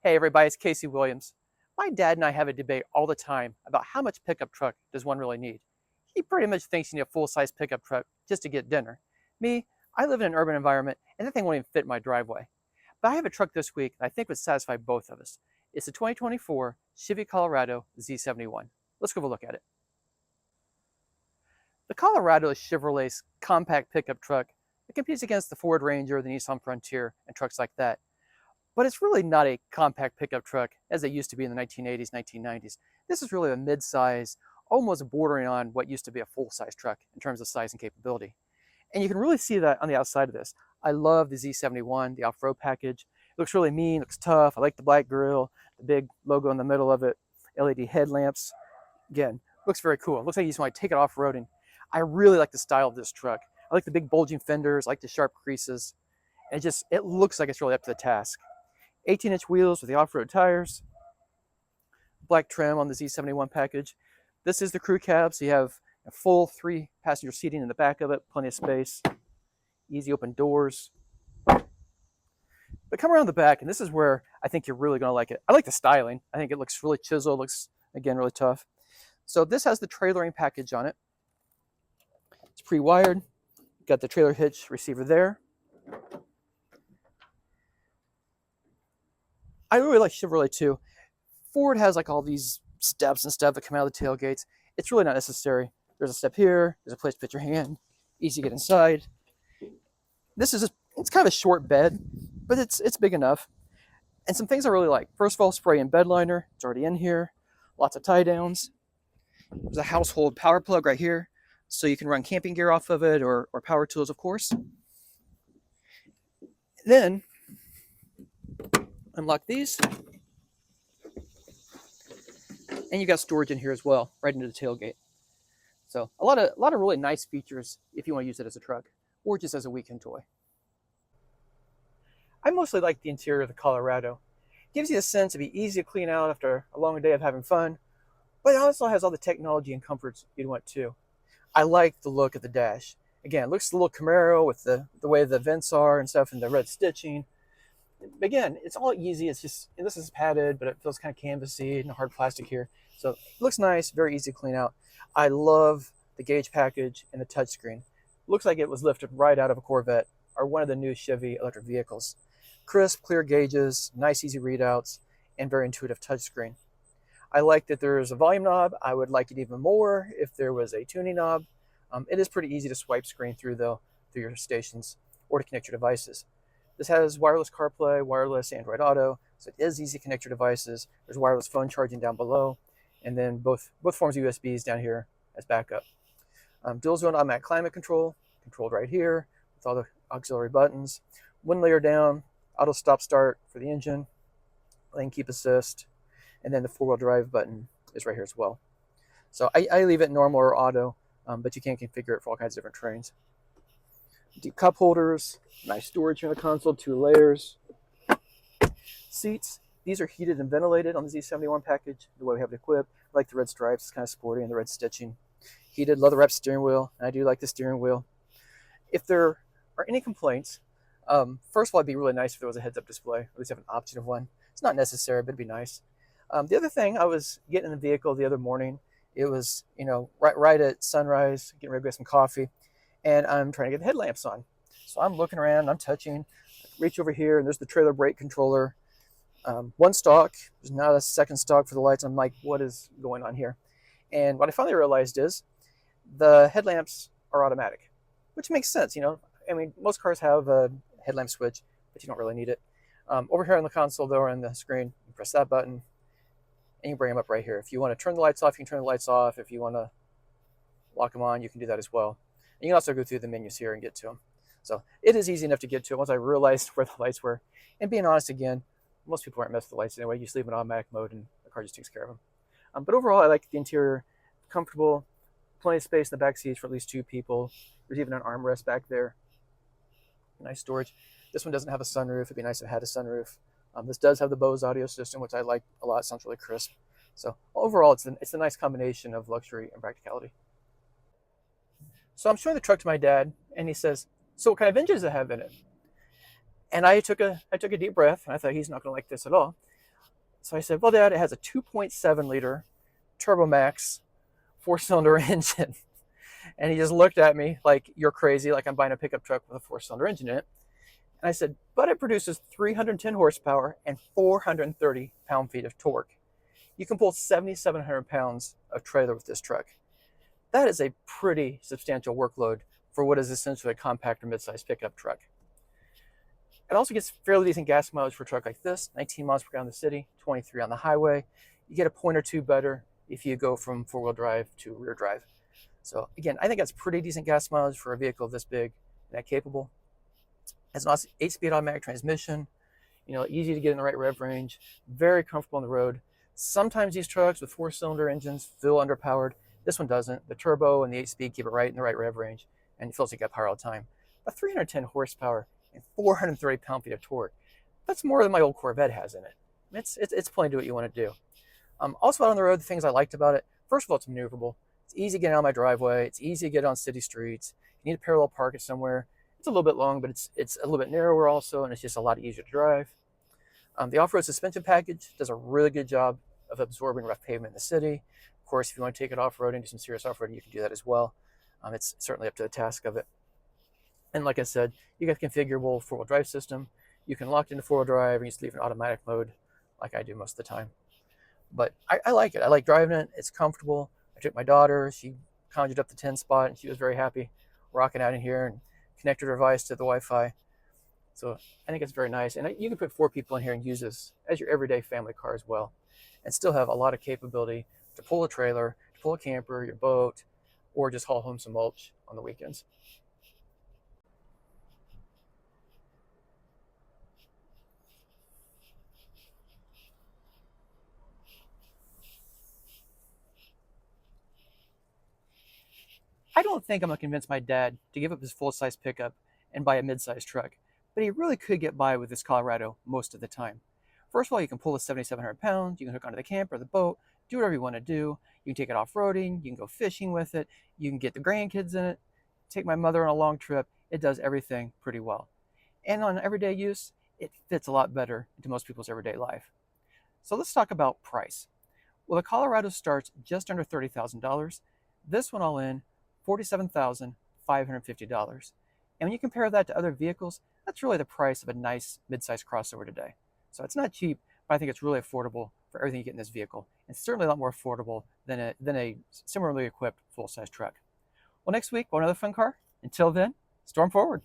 Hey everybody, it's Casey Williams. My dad and I have a debate all the time about how much pickup truck does one really need. He pretty much thinks you need a full-size pickup truck just to get dinner. Me, I live in an urban environment and that thing won't even fit in my driveway. But I have a truck this week that I think would satisfy both of us. It's a 2024 Chevy Colorado Z71. Let's go have a look at it. The Colorado is Chevrolet's compact pickup truck that competes against the Ford Ranger, the Nissan Frontier, and trucks like that. But it's really not a compact pickup truck as it used to be in the 1980s, 1990s. This is really a mid-size, almost bordering on what used to be a full-size truck in terms of size and capability. And you can really see that on the outside of this. I love the Z71, the off-road package. It looks really mean, looks tough. I like the black grille, the big logo in the middle of it, LED headlamps. Again, looks very cool. It looks like you just want to take it off-roading. I really like the style of this truck. I like the big bulging fenders, I like the sharp creases. And it looks like it's really up to the task. 18-inch wheels with the off-road tires, black trim on the Z71 package. This is the crew cab, so you have a full 3-passenger seating in the back of it, plenty of space, easy open doors. But come around the back, and this is where I think you're really going to like it. I like the styling. I think it looks really chiseled, looks, again, really tough. So this has the trailering package on it. It's pre-wired. Got the trailer hitch receiver there. I really like Chevrolet too. Ford has like all these steps and stuff that come out of the tailgates. It's really not necessary. There's a step here. There's a place to put your hand. Easy to get inside. This is it's kind of a short bed, but it's big enough. And some things I really like. First of all, spray-in bed liner. It's already in here. Lots of tie downs. There's a household power plug right here, so you can run camping gear off of it or power tools, of course. Then unlock these, and you got storage in here as well, right into the tailgate. So a lot of really nice features if you want to use it as a truck or just as a weekend toy. I mostly like the interior of the Colorado. It gives you a sense to be easy to clean out after a long day of having fun, but it also has all the technology and comforts you'd want too. I like the look of the dash. Again, it looks a little Camaro with the way the vents are and stuff and the red stitching. Again, it's all easy. It's just, and this is padded, but it feels kind of canvassy and hard plastic here. So it looks nice, very easy to clean out. I love the gauge package and the touchscreen. Looks like it was lifted right out of a Corvette or one of the new Chevy electric vehicles. Crisp, clear gauges, nice, easy readouts, and very intuitive touchscreen. I like that there's a volume knob. I would like it even more if there was a tuning knob. It is pretty easy to swipe screen through though, through your stations or to connect your devices. This has wireless CarPlay, wireless Android Auto, so it is easy to connect your devices. There's wireless phone charging down below, and then both forms of USBs down here as backup. Dual zone automatic climate control, controlled right here with all the auxiliary buttons. One layer down, auto stop start for the engine, lane keep assist, and then the 4-wheel drive button is right here as well. So I leave it normal or auto, but you can configure it for all kinds of different terrains. Deep cup holders, nice storage here in the console, 2 layers. Seats, these are heated and ventilated on the Z71 package, the way we have it equipped. I like the red stripes, it's kind of sporty, and the red stitching. Heated leather wrapped steering wheel, and I do like the steering wheel. If there are any complaints, first of all, it'd be really nice if there was a heads-up display, at least have an option of one. It's not necessary, but it'd be nice. The other thing, I was getting in the vehicle the other morning. It was, right at sunrise, getting ready to get some coffee. And I'm trying to get the headlamps on. So I'm looking around, I'm touching, reach over here, and there's the trailer brake controller. One stalk, there's not a second stalk for the lights. I'm like, what is going on here? And what I finally realized is the headlamps are automatic, which makes sense, I mean, most cars have a headlamp switch, but you don't really need it. Over here on the console, though, on the screen, you press that button, and you bring them up right here. If you want to turn the lights off, you can turn the lights off. If you want to lock them on, you can do that as well. You can also go through the menus here and get to them. So it is easy enough to get to it once I realized where the lights were. And being honest again, most people aren't messing with the lights anyway. You just leave them in automatic mode and the car just takes care of them. But overall, I like the interior. Comfortable, plenty of space in the back seats for at least 2 people. There's even an armrest back there. Nice storage. This one doesn't have a sunroof. It'd be nice if it had a sunroof. This does have the Bose audio system, which I like a lot. It sounds really crisp. So overall, it's a nice combination of luxury and practicality. So I'm showing the truck to my dad, and he says, "So what kind of engine does it have in it?" And I took a deep breath, and I thought he's not going to like this at all. So I said, well, Dad, it has a 2.7 liter Turbo Max 4-cylinder engine. And he just looked at me like, you're crazy, like I'm buying a pickup truck with a 4-cylinder engine in it. And I said, but it produces 310 horsepower and 430 pound-feet of torque. You can pull 7,700 pounds of trailer with this truck. That is a pretty substantial workload for what is essentially a compact or mid-sized pickup truck. It also gets fairly decent gas mileage for a truck like this, 19 miles per gallon in the city, 23 on the highway. You get a point or two better if you go from four-wheel drive to rear drive. So again, I think that's pretty decent gas mileage for a vehicle this big and that capable. It has an 8-speed automatic transmission, easy to get in the right rev range, very comfortable on the road. Sometimes these trucks with 4-cylinder engines feel underpowered. This one doesn't. The turbo and the 8-speed keep it right in the right rev range, and it feels like you got power all the time. But 310 horsepower and 430 pound-feet of torque, that's more than my old Corvette has in it. It's plenty to do what you want to do. Also out on the road, the things I liked about it, first of all, it's maneuverable. It's easy to get out of my driveway. It's easy to get on city streets. You need to parallel park it somewhere. It's a little bit long, but it's a little bit narrower also, and it's just a lot easier to drive. The off-road suspension package does a really good job of absorbing rough pavement in the city. Of course, if you want to take it off-roading, do some serious off-roading, you can do that as well. It's certainly up to the task of it. And like I said, you got a configurable four-wheel drive system. You can lock it into four-wheel drive, and you just leave it in automatic mode like I do most of the time. But I like it. I like driving it. It's comfortable. I took my daughter. She conjured up the 10 spot, and she was very happy rocking out in here and connected her device to the Wi-Fi. So I think it's very nice. And you can put 4 people in here and use this as your everyday family car as well, and still have a lot of capability to pull a trailer, to pull a camper, your boat, or just haul home some mulch on the weekends. I don't think I'm going to convince my dad to give up his full-size pickup and buy a mid-size truck, but he really could get by with this Colorado most of the time. First of all, you can pull the 7,700 pounds, you can hook onto the camper, the boat, do whatever you want to do. You can take it off-roading, you can go fishing with it, you can get the grandkids in it, take my mother on a long trip. It does everything pretty well. And on everyday use, it fits a lot better into most people's everyday life. So let's talk about price. Well, the Colorado starts just under $30,000. This one all in, $47,550. And when you compare that to other vehicles, that's really the price of a nice mid-size crossover today. So it's not cheap, but I think it's really affordable for everything you get in this vehicle. And certainly a lot more affordable than a similarly equipped full-size truck. Well, next week, another fun car. Until then, storm forward.